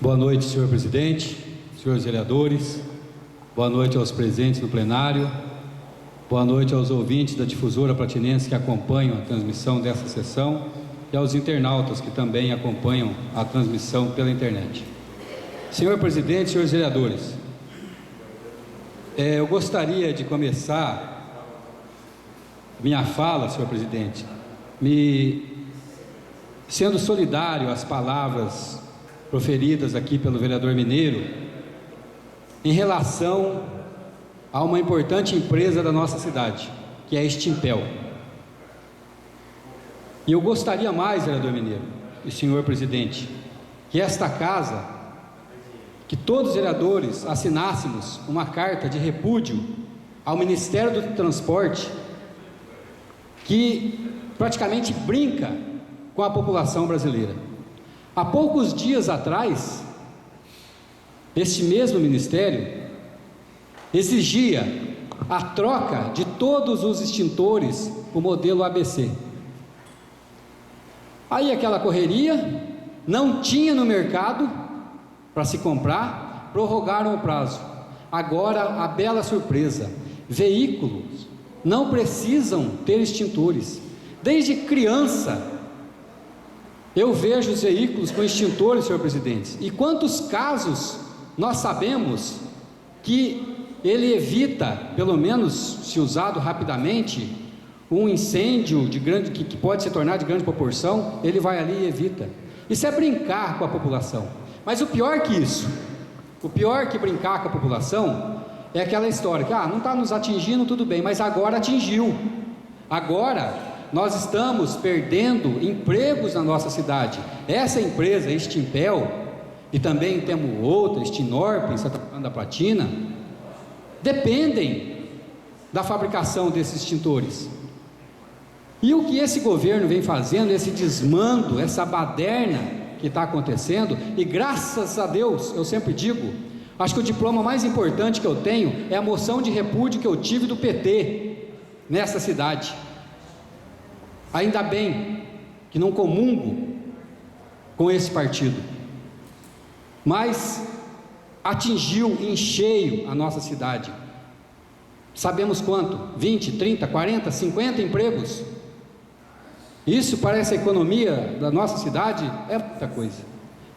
Boa noite, senhor presidente, senhores vereadores, boa noite aos presentes no plenário, boa noite aos ouvintes da difusora platinense que acompanham a transmissão dessa sessão e aos internautas que também acompanham a transmissão pela internet. Senhor presidente, senhores vereadores, eu gostaria de começar minha fala, senhor presidente, sendo solidário às palavras proferidas aqui pelo vereador Mineiro, em relação a uma importante empresa da nossa cidade, que é a Extimpel. E eu gostaria mais, vereador Mineiro e senhor presidente, que esta casa, que todos os vereadores assinássemos uma carta de repúdio ao Ministério do Transporte, que praticamente brinca com a população brasileira. Há poucos dias atrás, este mesmo ministério exigia a troca de todos os extintores o modelo ABC. Aí aquela correria, não tinha no mercado para se comprar, prorrogaram o prazo. Agora a bela surpresa: veículos não precisam ter extintores. Desde criança eu vejo os veículos com extintores, senhor presidente, e quantos casos nós sabemos que ele evita, pelo menos se usado rapidamente, um incêndio que pode se tornar de grande proporção, ele vai ali e evita. Isso é brincar com a população. Mas o pior que isso, o pior que brincar com a população, é aquela história que não está nos atingindo, tudo bem, mas agora atingiu. Agora nós estamos perdendo empregos na nossa cidade. Essa empresa, Extimpel, e também temos outra, Extinorp, em Santa Catarina da Platina, dependem da fabricação desses extintores. E o que esse governo vem fazendo, esse desmando, essa baderna que está acontecendo, e graças a Deus, eu sempre digo, acho que o diploma mais importante que eu tenho é a moção de repúdio que eu tive do PT nessa cidade. Ainda bem que não comungo com esse partido, mas atingiu em cheio a nossa cidade. Sabemos quanto? 20, 30, 40, 50 empregos. Isso para essa economia da nossa cidade é muita coisa.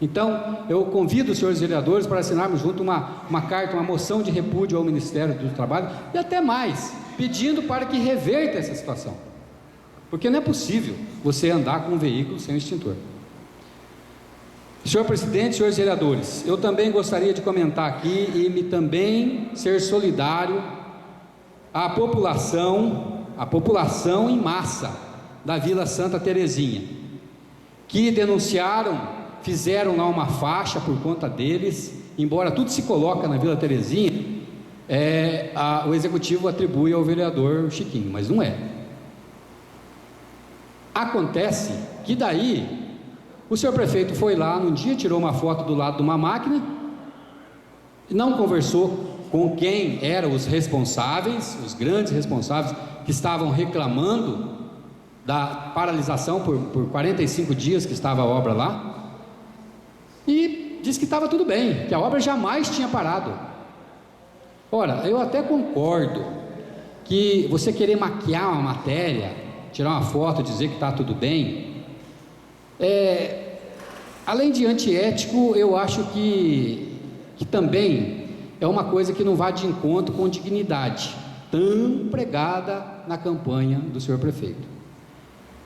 Então eu convido os senhores vereadores para assinarmos junto uma carta, uma moção de repúdio ao Ministério do Trabalho, e até mais, pedindo para que reverta essa situação, porque não é possível você andar com um veículo sem extintor. Senhor presidente, senhores vereadores, eu também gostaria de comentar aqui e também ser solidário à população em massa da Vila Santa Terezinha, que denunciaram, fizeram lá uma faixa por conta deles. Embora tudo se coloca na Vila Terezinha, o executivo atribui ao vereador Chiquinho, mas não é. Acontece que daí o senhor prefeito foi lá num dia, tirou uma foto do lado de uma máquina, não conversou com quem eram os responsáveis, os grandes responsáveis que estavam reclamando da paralisação por 45 dias que estava a obra lá, e disse que estava tudo bem, que a obra jamais tinha parado. Ora, eu até concordo que você querer maquiar uma matéria, tirar uma foto, dizer que está tudo bem, além de antiético, eu acho que também é uma coisa que não vai de encontro com dignidade, tão pregada na campanha do senhor prefeito.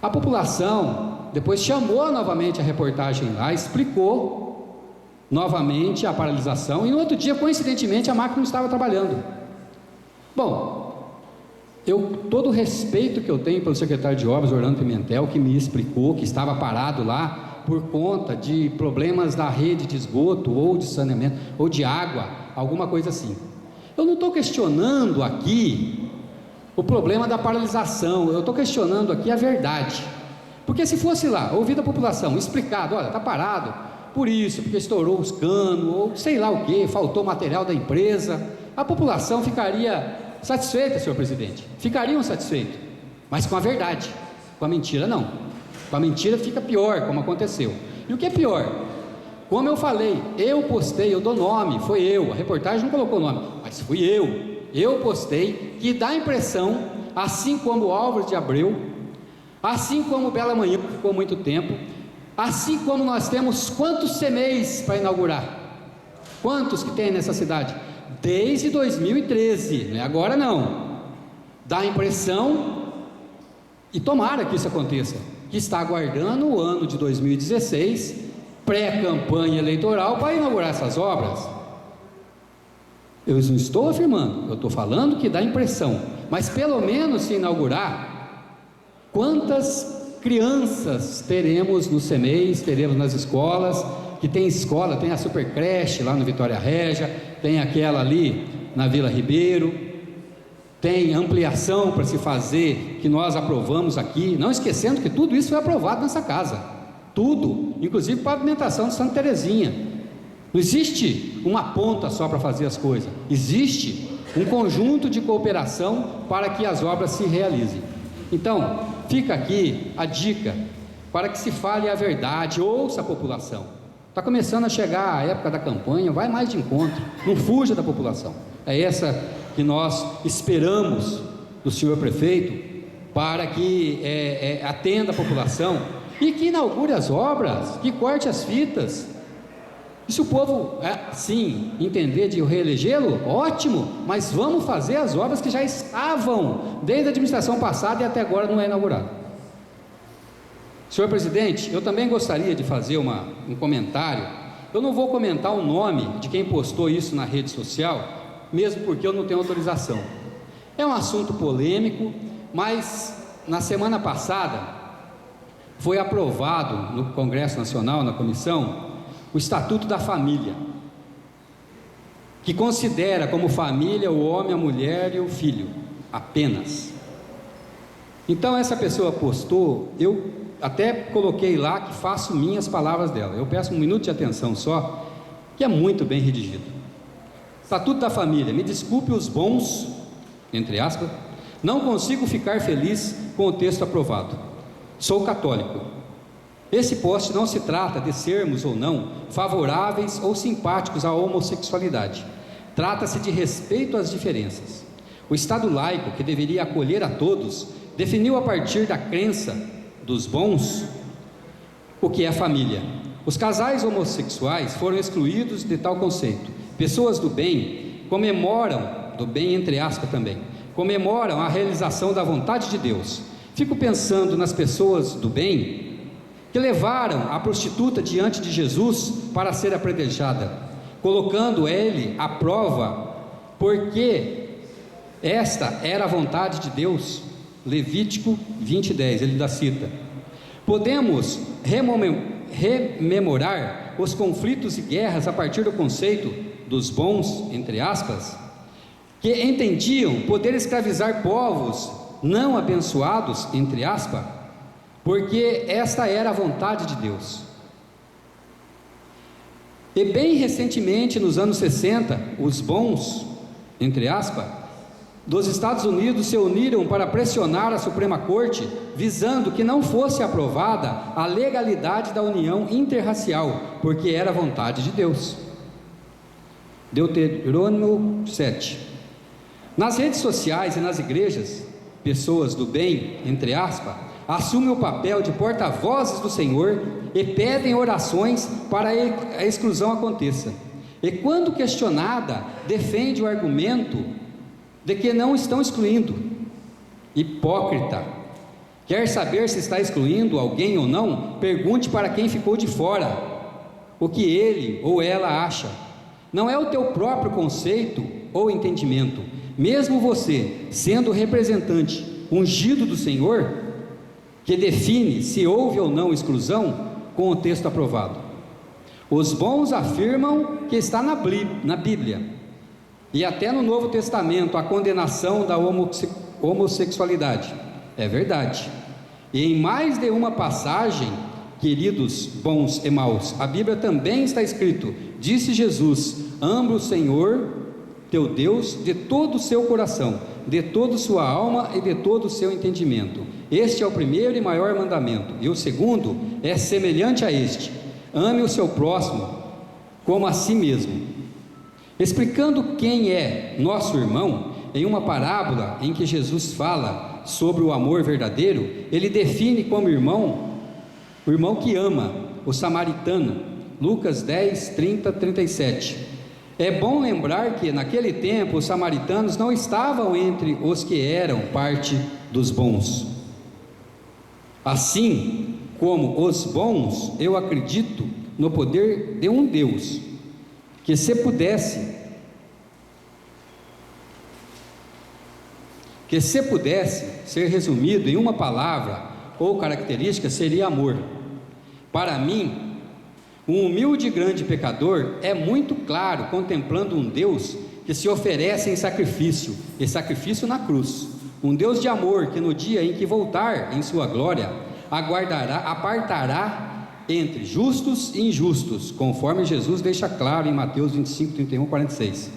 A população depois chamou novamente a reportagem lá, explicou novamente a paralisação, e no outro dia, coincidentemente, a máquina não estava trabalhando. Bom, todo o respeito que eu tenho pelo secretário de Obras, Orlando Pimentel, que me explicou que estava parado lá por conta de problemas da rede de esgoto, ou de saneamento, ou de água, alguma coisa assim. Eu não estou questionando aqui o problema da paralisação, eu estou questionando aqui a verdade, porque se fosse lá, ouvir da população, explicado, olha, está parado por isso, porque estourou os canos, ou sei lá o que, faltou material da empresa, a população ficaria satisfeita, senhor presidente, ficariam satisfeitos, mas com a verdade, com a mentira não. Com a mentira fica pior, como aconteceu. E o que é pior? Como eu falei, eu postei, eu dou nome, foi eu, a reportagem não colocou nome, mas fui eu postei, que dá a impressão, assim como Álvares de Abreu, assim como Bela Manhã, que ficou muito tempo, assim como nós temos quantos CMEs para inaugurar? Quantos que tem nessa cidade? Desde 2013, não é agora não. Dá a impressão, e tomara que isso aconteça, que está aguardando o ano de 2016, pré-campanha eleitoral, para inaugurar essas obras. Eu não estou afirmando, eu estou falando que dá a impressão, mas pelo menos se inaugurar, quantas crianças teremos nos CMEs, teremos nas escolas, que tem escola, tem a super creche lá no Vitória Régia, tem aquela ali na Vila Ribeiro, tem ampliação para se fazer, que nós aprovamos aqui, não esquecendo que tudo isso foi aprovado nessa casa, tudo, inclusive pavimentação de Santa Terezinha. Não existe uma ponta só para fazer as coisas, existe um conjunto de cooperação para que as obras se realizem. Então, fica aqui a dica para que se fale a verdade, ouça a população. Está começando a chegar a época da campanha, vai mais de encontro, não fuja da população. É essa que nós esperamos do senhor prefeito, para que atenda a população e que inaugure as obras, que corte as fitas. E se o povo, sim, entender de reelegê-lo, ótimo, mas vamos fazer as obras que já estavam desde a administração passada e até agora não é inaugurado. Senhor presidente, eu também gostaria de fazer um comentário. Eu não vou comentar o nome de quem postou isso na rede social, mesmo porque eu não tenho autorização. É um assunto polêmico, mas na semana passada foi aprovado no Congresso Nacional, na comissão, o Estatuto da Família, que considera como família o homem, a mulher e o filho, apenas. Então essa pessoa postou, eu até coloquei lá que faço minhas palavras dela, eu peço um minuto de atenção só, que é muito bem redigido. Estatuto da Família: me desculpe os bons, entre aspas, não consigo ficar feliz com o texto aprovado. Sou católico. Esse post não se trata de sermos ou não favoráveis ou simpáticos à homossexualidade. Trata-se de respeito às diferenças. O Estado laico, que deveria acolher a todos, definiu a partir da crença dos bons o que é família. Os casais homossexuais foram excluídos de tal conceito. Pessoas do bem comemoram, do bem entre aspas também, comemoram a realização da vontade de Deus. Fico pensando nas pessoas do bem que levaram a prostituta diante de Jesus para ser apredejada, colocando ele à prova, porque esta era a vontade de Deus. Levítico 20:10, ele dá cita. Podemos rememorar os conflitos e guerras a partir do conceito dos bons, entre aspas, que entendiam poder escravizar povos não abençoados, entre aspas, porque esta era a vontade de Deus. E bem recentemente, nos anos 60, os bons, entre aspas, dos Estados Unidos se uniram para pressionar a Suprema Corte, visando que não fosse aprovada a legalidade da união interracial, porque era a vontade de Deus. Deuteronômio 7. Nas redes sociais e nas igrejas, pessoas do bem, entre aspas, assumem o papel de porta-vozes do Senhor e pedem orações para a exclusão aconteça. E quando questionada, defende o argumento de que não estão excluindo. Hipócrita! Quer saber se está excluindo alguém ou não? Pergunte para quem ficou de fora o que ele ou ela acha. Não é o teu próprio conceito ou entendimento, mesmo você sendo representante ungido do Senhor, que define se houve ou não exclusão com o texto aprovado. Os bons afirmam que está na Bíblia e até no Novo Testamento a condenação da homossexualidade. É verdade. E em mais de uma passagem, queridos bons e maus, a Bíblia também está escrito: disse Jesus, ame o Senhor teu Deus de todo o seu coração, de toda a sua alma e de todo o seu entendimento. Este é o primeiro e maior mandamento, e o segundo é semelhante a este: ame o seu próximo como a si mesmo. Explicando quem é nosso irmão, em uma parábola em que Jesus fala sobre o amor verdadeiro, ele define como irmão o irmão que ama, o samaritano. Lucas 10, 30, 37. É bom lembrar que naquele tempo os samaritanos não estavam entre os que eram parte dos bons. Assim como os bons, eu acredito no poder de um Deus que, se pudesse ser resumido em uma palavra ou característica, seria amor. Para mim, um humilde e grande pecador é muito claro contemplando um Deus que se oferece em sacrifício, e sacrifício na cruz. Um Deus de amor que no dia em que voltar em sua glória, apartará entre justos e injustos, conforme Jesus deixa claro em Mateus 25, 31, 46.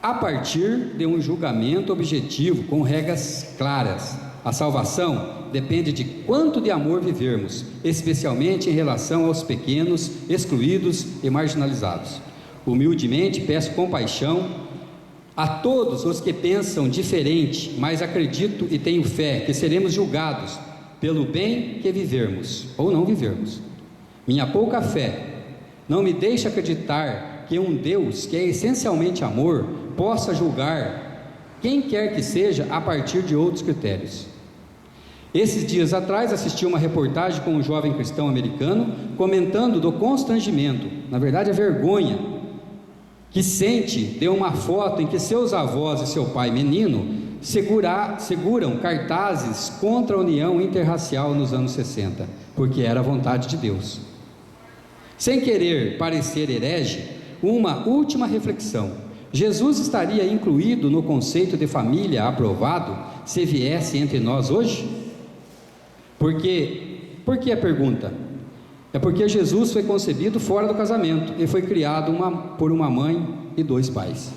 A partir de um julgamento objetivo com regras claras. A salvação depende de quanto de amor vivermos, especialmente em relação aos pequenos, excluídos e marginalizados. Humildemente peço compaixão a todos os que pensam diferente, mas acredito e tenho fé que seremos julgados pelo bem que vivermos ou não vivermos. Minha pouca fé não me deixa acreditar que um Deus que é essencialmente amor possa julgar quem quer que seja a partir de outros critérios. Esses dias atrás assisti uma reportagem com um jovem cristão americano comentando do constrangimento, na verdade a vergonha, que sente de uma foto em que seus avós e seu pai menino seguram cartazes contra a união interracial nos anos 60, porque era a vontade de Deus. Sem querer parecer herege, uma última reflexão: Jesus estaria incluído no conceito de família aprovado se viesse entre nós hoje? Por que a pergunta? É porque Jesus foi concebido fora do casamento e foi criado por uma mãe e 2 pais.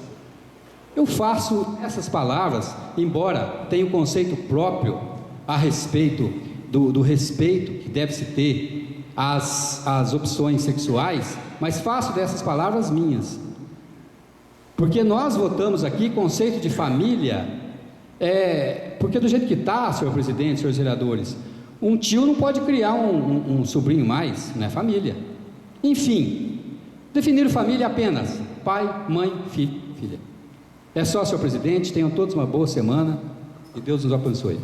Eu faço essas palavras, embora tenha um conceito próprio a respeito do respeito que deve-se ter às opções sexuais, mas faço dessas palavras minhas, porque nós votamos aqui conceito de família, porque do jeito que está, senhor presidente, senhores vereadores, um tio não pode criar um sobrinho mais, não é família. Enfim, definir família apenas pai, mãe, filho, filha. É só, senhor presidente, tenham todos uma boa semana e Deus nos abençoe.